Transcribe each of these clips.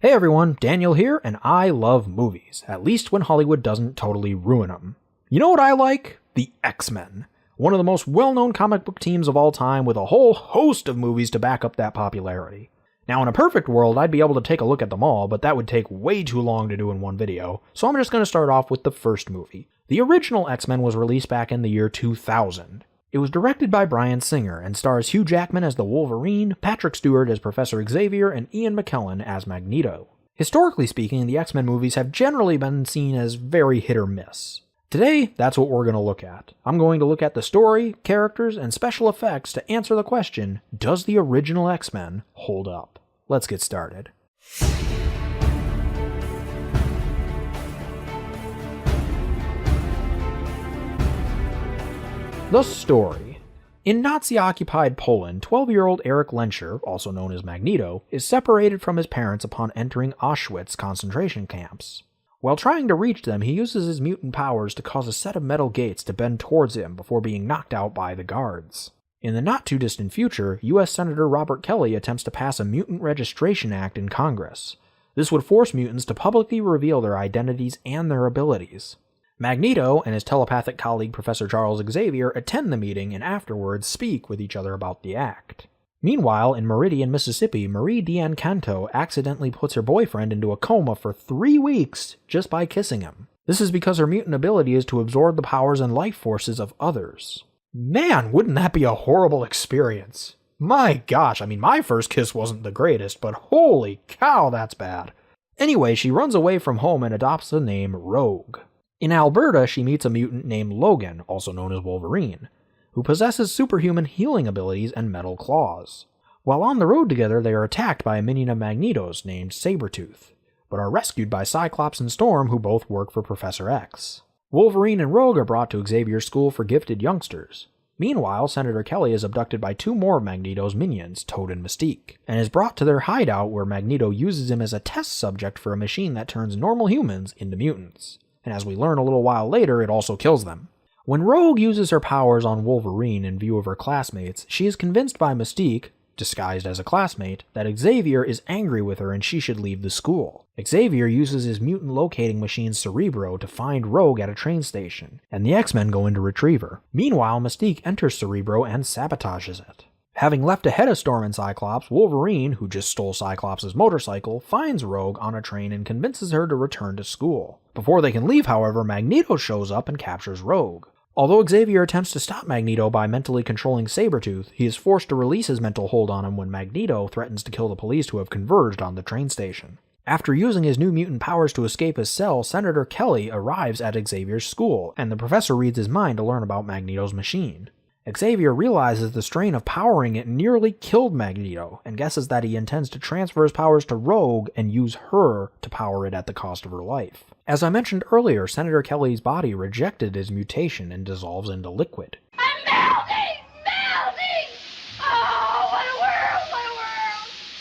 Hey everyone, Daniel here, and I love movies, at least when Hollywood doesn't totally ruin them. You know what I like? The X-Men. One of the most well-known comic book teams of all time with a whole host of movies to back up that popularity. Now in a perfect world, I'd be able to take a look at them all, but that would take way too long to do in one video, so I'm just going to start off with the first movie. The original X-Men was released back in the year 2000. It was directed by Bryan Singer and stars Hugh Jackman as the Wolverine, Patrick Stewart as Professor Xavier, and Ian McKellen as Magneto. Historically speaking, the X-Men movies have generally been seen as very hit or miss. Today, that's what we're going to look at. I'm going to look at the story, characters, and special effects to answer the question, does the original X-Men hold up? Let's get started. The story. In Nazi-occupied Poland, 12-year-old Erik Lehnsherr, also known as Magneto, is separated from his parents upon entering Auschwitz concentration camps. While trying to reach them, he uses his mutant powers to cause a set of metal gates to bend towards him before being knocked out by the guards. In the not-too-distant future, U.S. Senator Robert Kelly attempts to pass a Mutant Registration Act in Congress. This would force mutants to publicly reveal their identities and their abilities. Magneto and his telepathic colleague Professor Charles Xavier attend the meeting and afterwards speak with each other about the act. Meanwhile, in Meridian, Mississippi, Marie Diane Canto accidentally puts her boyfriend into a coma for 3 weeks just by kissing him. This is because her mutant ability is to absorb the powers and life forces of others. Man, wouldn't that be a horrible experience? My gosh, my first kiss wasn't the greatest, but holy cow, that's bad. Anyway, she runs away from home and adopts the name Rogue. In Alberta, she meets a mutant named Logan, also known as Wolverine, who possesses superhuman healing abilities and metal claws. While on the road together, they are attacked by a minion of Magneto's named Sabretooth, but are rescued by Cyclops and Storm, who both work for Professor X. Wolverine and Rogue are brought to Xavier's school for gifted youngsters. Meanwhile, Senator Kelly is abducted by 2 more of Magneto's minions, Toad and Mystique, and is brought to their hideout where Magneto uses him as a test subject for a machine that turns normal humans into mutants. And as we learn a little while later, it also kills them. When Rogue uses her powers on Wolverine in view of her classmates, she is convinced by Mystique, disguised as a classmate, that Xavier is angry with her and she should leave the school. Xavier uses his mutant locating machine Cerebro to find Rogue at a train station, and the X-Men go in to retrieve her. Meanwhile, Mystique enters Cerebro and sabotages it. Having left ahead of Storm and Cyclops, Wolverine, who just stole Cyclops' motorcycle, finds Rogue on a train and convinces her to return to school. Before they can leave, however, Magneto shows up and captures Rogue. Although Xavier attempts to stop Magneto by mentally controlling Sabretooth, he is forced to release his mental hold on him when Magneto threatens to kill the police who have converged on the train station. After using his new mutant powers to escape his cell, Senator Kelly arrives at Xavier's school, and the professor reads his mind to learn about Magneto's machine. Xavier realizes the strain of powering it nearly killed Magneto, and guesses that he intends to transfer his powers to Rogue and use her to power it at the cost of her life. As I mentioned earlier, Senator Kelly's body rejected his mutation and dissolves into liquid. I'm melting! Melting! Oh, what a world! What a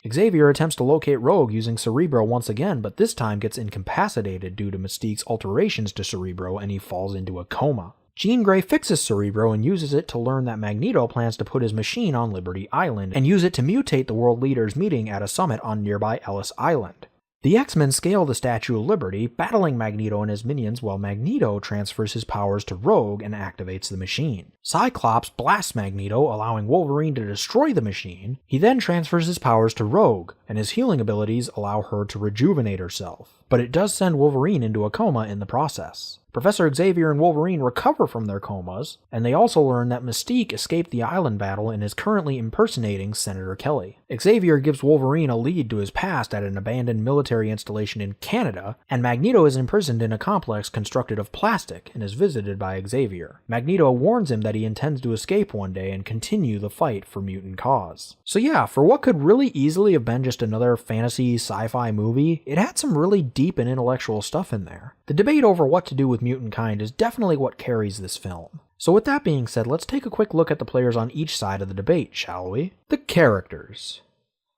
world! Xavier attempts to locate Rogue using Cerebro once again, but this time gets incapacitated due to Mystique's alterations to Cerebro and he falls into a coma. Jean Grey fixes Cerebro and uses it to learn that Magneto plans to put his machine on Liberty Island and use it to mutate the world leaders meeting at a summit on nearby Ellis Island. The X-Men scale the Statue of Liberty, battling Magneto and his minions while Magneto transfers his powers to Rogue and activates the machine. Cyclops blasts Magneto, allowing Wolverine to destroy the machine. He then transfers his powers to Rogue, and his healing abilities allow her to rejuvenate herself. But it does send Wolverine into a coma in the process. Professor Xavier and Wolverine recover from their comas, and they also learn that Mystique escaped the island battle and is currently impersonating Senator Kelly. Xavier gives Wolverine a lead to his past at an abandoned military installation in Canada, and Magneto is imprisoned in a complex constructed of plastic and is visited by Xavier. Magneto warns him that he intends to escape one day and continue the fight for mutant cause. So yeah, for what could really easily have been just another fantasy sci-fi movie, it had some really deep and intellectual stuff in there. The debate over what to do with mutant kind is definitely what carries this film. So with that being said, let's take a quick look at the players on each side of the debate, shall we? The characters.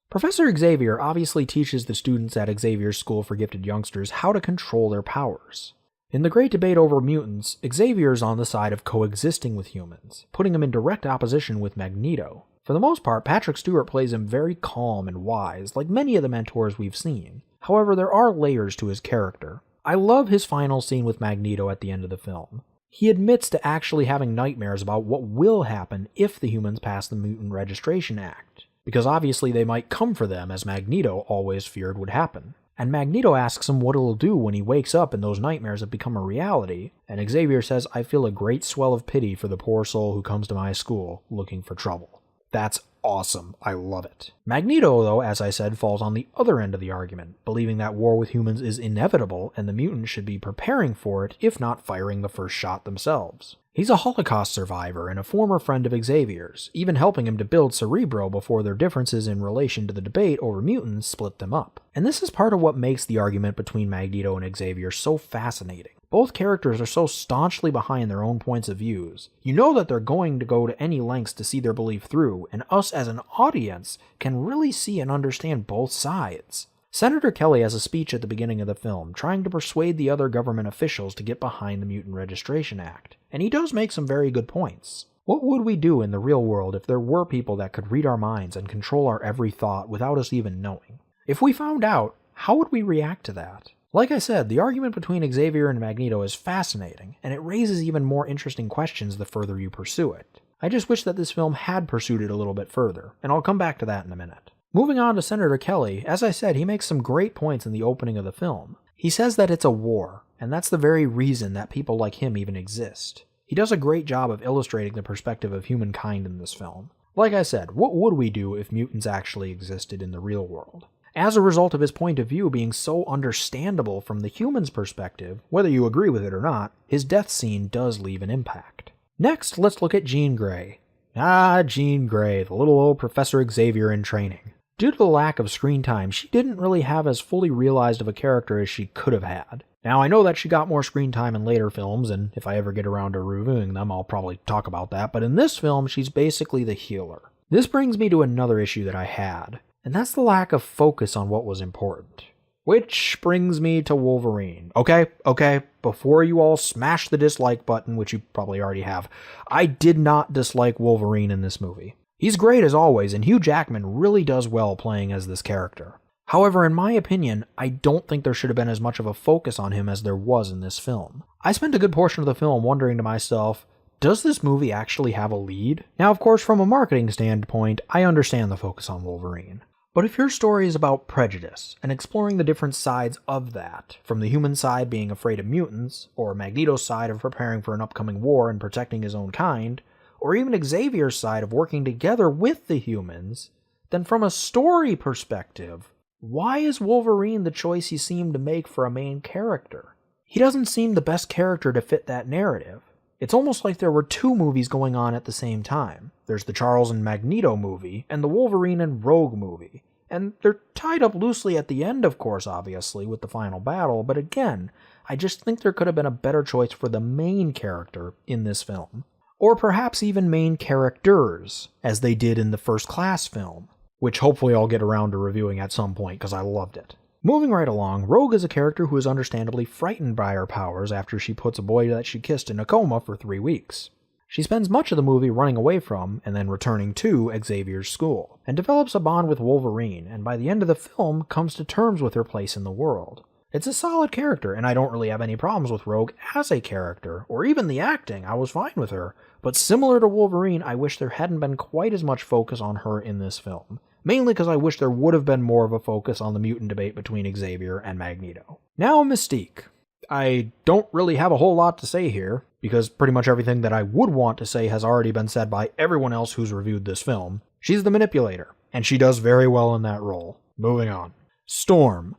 Professor Xavier obviously teaches the students at Xavier's School for Gifted Youngsters how to control their powers. In the great debate over mutants, Xavier is on the side of coexisting with humans, putting him in direct opposition with Magneto. For the most part, Patrick Stewart plays him very calm and wise, like many of the mentors we've seen. However, there are layers to his character. I love his final scene with Magneto at the end of the film. He admits to actually having nightmares about what will happen if the humans pass the Mutant Registration Act, because obviously they might come for them, as Magneto always feared would happen. And Magneto asks him what it'll do when he wakes up and those nightmares have become a reality, and Xavier says, "I feel a great swell of pity for the poor soul who comes to my school looking for trouble." That's awesome. I love it. Magneto, though, as I said, falls on the other end of the argument, believing that war with humans is inevitable and the mutants should be preparing for it, if not firing the first shot themselves. He's a Holocaust survivor and a former friend of Xavier's, even helping him to build Cerebro before their differences in relation to the debate over mutants split them up. And this is part of what makes the argument between Magneto and Xavier so fascinating. Both characters are so staunchly behind their own points of views. You know that they're going to go to any lengths to see their belief through, and us as an audience can really see and understand both sides. Senator Kelly has a speech at the beginning of the film trying to persuade the other government officials to get behind the Mutant Registration Act, and he does make some very good points. What would we do in the real world if there were people that could read our minds and control our every thought without us even knowing? If we found out, how would we react to that? Like I said, the argument between Xavier and Magneto is fascinating, and it raises even more interesting questions the further you pursue it. I just wish that this film had pursued it a little bit further, and I'll come back to that in a minute. Moving on to Senator Kelly, as I said, he makes some great points in the opening of the film. He says that it's a war, and that's the very reason that people like him even exist. He does a great job of illustrating the perspective of humankind in this film. Like I said, what would we do if mutants actually existed in the real world? As a result of his point of view being so understandable from the human's perspective, whether you agree with it or not, his death scene does leave an impact. Next, let's look at Jean Grey. Jean Grey, the little old Professor Xavier in training. Due to the lack of screen time, she didn't really have as fully realized of a character as she could have had. Now, I know that she got more screen time in later films, and if I ever get around to reviewing them, I'll probably talk about that, but in this film, she's basically the healer. This brings me to another issue that I had, and that's the lack of focus on what was important. Which brings me to Wolverine. Okay, before you all smash the dislike button, which you probably already have, I did not dislike Wolverine in this movie. He's great as always, and Hugh Jackman really does well playing as this character. However, in my opinion, I don't think there should have been as much of a focus on him as there was in this film. I spent a good portion of the film wondering to myself, does this movie actually have a lead? Now, of course, from a marketing standpoint, I understand the focus on Wolverine. But if your story is about prejudice, and exploring the different sides of that, from the human side being afraid of mutants, or Magneto's side of preparing for an upcoming war and protecting his own kind, or even Xavier's side of working together with the humans, then from a story perspective, why is Wolverine the choice he seemed to make for a main character? He doesn't seem the best character to fit that narrative. It's almost like there were two movies going on at the same time. There's the Charles and Magneto movie, and the Wolverine and Rogue movie. And they're tied up loosely at the end, of course, obviously, with the final battle, but again, I just think there could have been a better choice for the main character in this film. Or perhaps even main characters, as they did in the First Class film, which hopefully I'll get around to reviewing at some point because I loved it. Moving right along, Rogue is a character who is understandably frightened by her powers after she puts a boy that she kissed in a coma for 3 weeks. She spends much of the movie running away from, and then returning to, Xavier's school, and develops a bond with Wolverine, and by the end of the film, comes to terms with her place in the world. It's a solid character, and I don't really have any problems with Rogue as a character, or even the acting. I was fine with her, but similar to Wolverine, I wish there hadn't been quite as much focus on her in this film. Mainly because I wish there would have been more of a focus on the mutant debate between Xavier and Magneto. Now, Mystique. I don't really have a whole lot to say here, because pretty much everything that I would want to say has already been said by everyone else who's reviewed this film. She's the manipulator, and she does very well in that role. Moving on. Storm.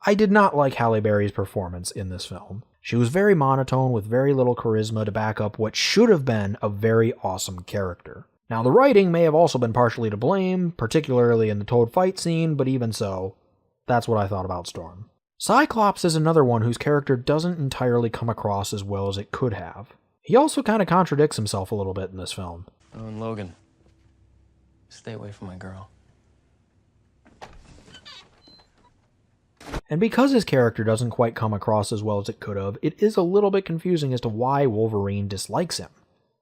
I did not like Halle Berry's performance in this film. She was very monotone with very little charisma to back up what should have been a very awesome character. Now, the writing may have also been partially to blame, particularly in the Toad fight scene, but even so, that's what I thought about Storm. Cyclops is another one whose character doesn't entirely come across as well as it could have. He also kind of contradicts himself a little bit in this film. Oh, and Logan, stay away from my girl. And because his character doesn't quite come across as well as it could have, it is a little bit confusing as to why Wolverine dislikes him.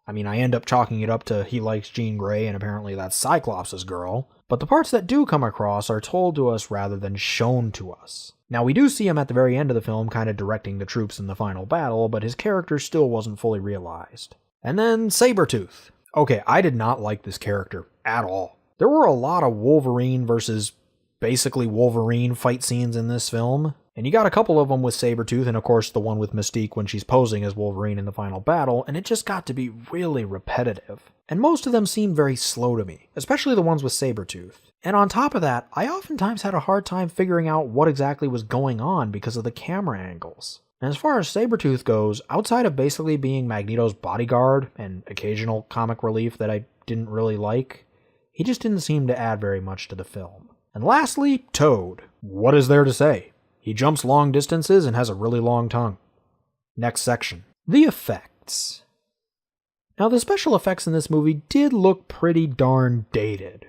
I mean, I end up chalking it up to he likes Jean Grey and apparently that's Cyclops' girl. But the parts that do come across are told to us rather than shown to us. Now, we do see him at the very end of the film kind of directing the troops in the final battle, but his character still wasn't fully realized. And then Sabretooth. Okay, I did not like this character at all. There were a lot of Wolverine versus basically Wolverine fight scenes in this film, and you got a couple of them with Sabretooth, and of course the one with Mystique when she's posing as Wolverine in the final battle, and it just got to be really repetitive. And most of them seemed very slow to me, especially the ones with Sabretooth. And on top of that, I oftentimes had a hard time figuring out what exactly was going on because of the camera angles. And as far as Sabretooth goes, outside of basically being Magneto's bodyguard and occasional comic relief that I didn't really like, he just didn't seem to add very much to the film. And lastly, Toad. What is there to say? He jumps long distances and has a really long tongue. Next section. The effects. Now, the special effects in this movie did look pretty darn dated.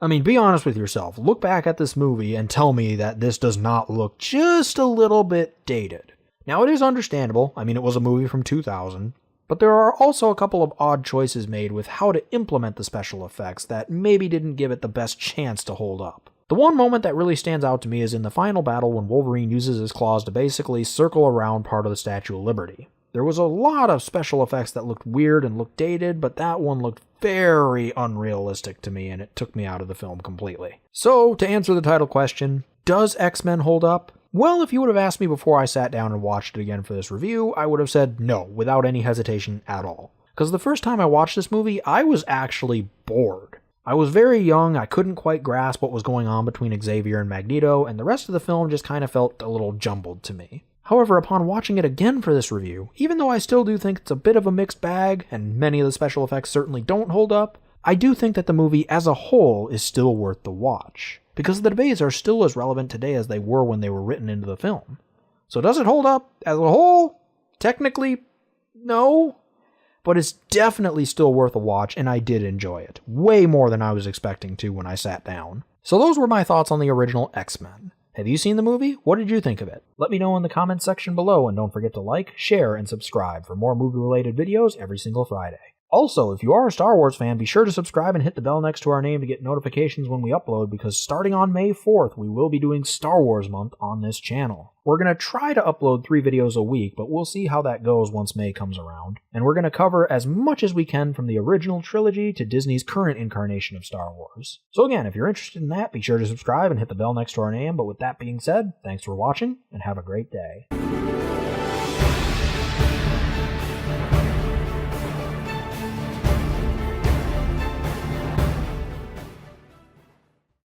I mean, be honest with yourself. Look back at this movie and tell me that this does not look just a little bit dated. Now, it is understandable. I mean, it was a movie from 2000. But there are also a couple of odd choices made with how to implement the special effects that maybe didn't give it the best chance to hold up. The one moment that really stands out to me is in the final battle when Wolverine uses his claws to basically circle around part of the Statue of Liberty. There was a lot of special effects that looked weird and looked dated, but that one looked very unrealistic to me and it took me out of the film completely. So, to answer the title question, does X-Men hold up? Well, if you would have asked me before I sat down and watched it again for this review, I would have said no, without any hesitation at all. Because the first time I watched this movie, I was actually bored. I was very young, I couldn't quite grasp what was going on between Xavier and Magneto, and the rest of the film just kind of felt a little jumbled to me. However, upon watching it again for this review, even though I still do think it's a bit of a mixed bag, and many of the special effects certainly don't hold up, I do think that the movie as a whole is still worth the watch. Because the debates are still as relevant today as they were when they were written into the film. So does it hold up as a whole? Technically, no. But it's definitely still worth a watch, and I did enjoy it. Way more than I was expecting to when I sat down. So those were my thoughts on the original X-Men. Have you seen the movie? What did you think of it? Let me know in the comments section below, and don't forget to like, share, and subscribe for more movie-related videos every single Friday. Also, if you are a Star Wars fan, be sure to subscribe and hit the bell next to our name to get notifications when we upload, because starting on May 4th, we will be doing Star Wars Month on this channel. We're going to try to upload 3 videos a week, but we'll see how that goes once May comes around. And we're going to cover as much as we can from the original trilogy to Disney's current incarnation of Star Wars. So again, if you're interested in that, be sure to subscribe and hit the bell next to our name. But with that being said, thanks for watching, and have a great day.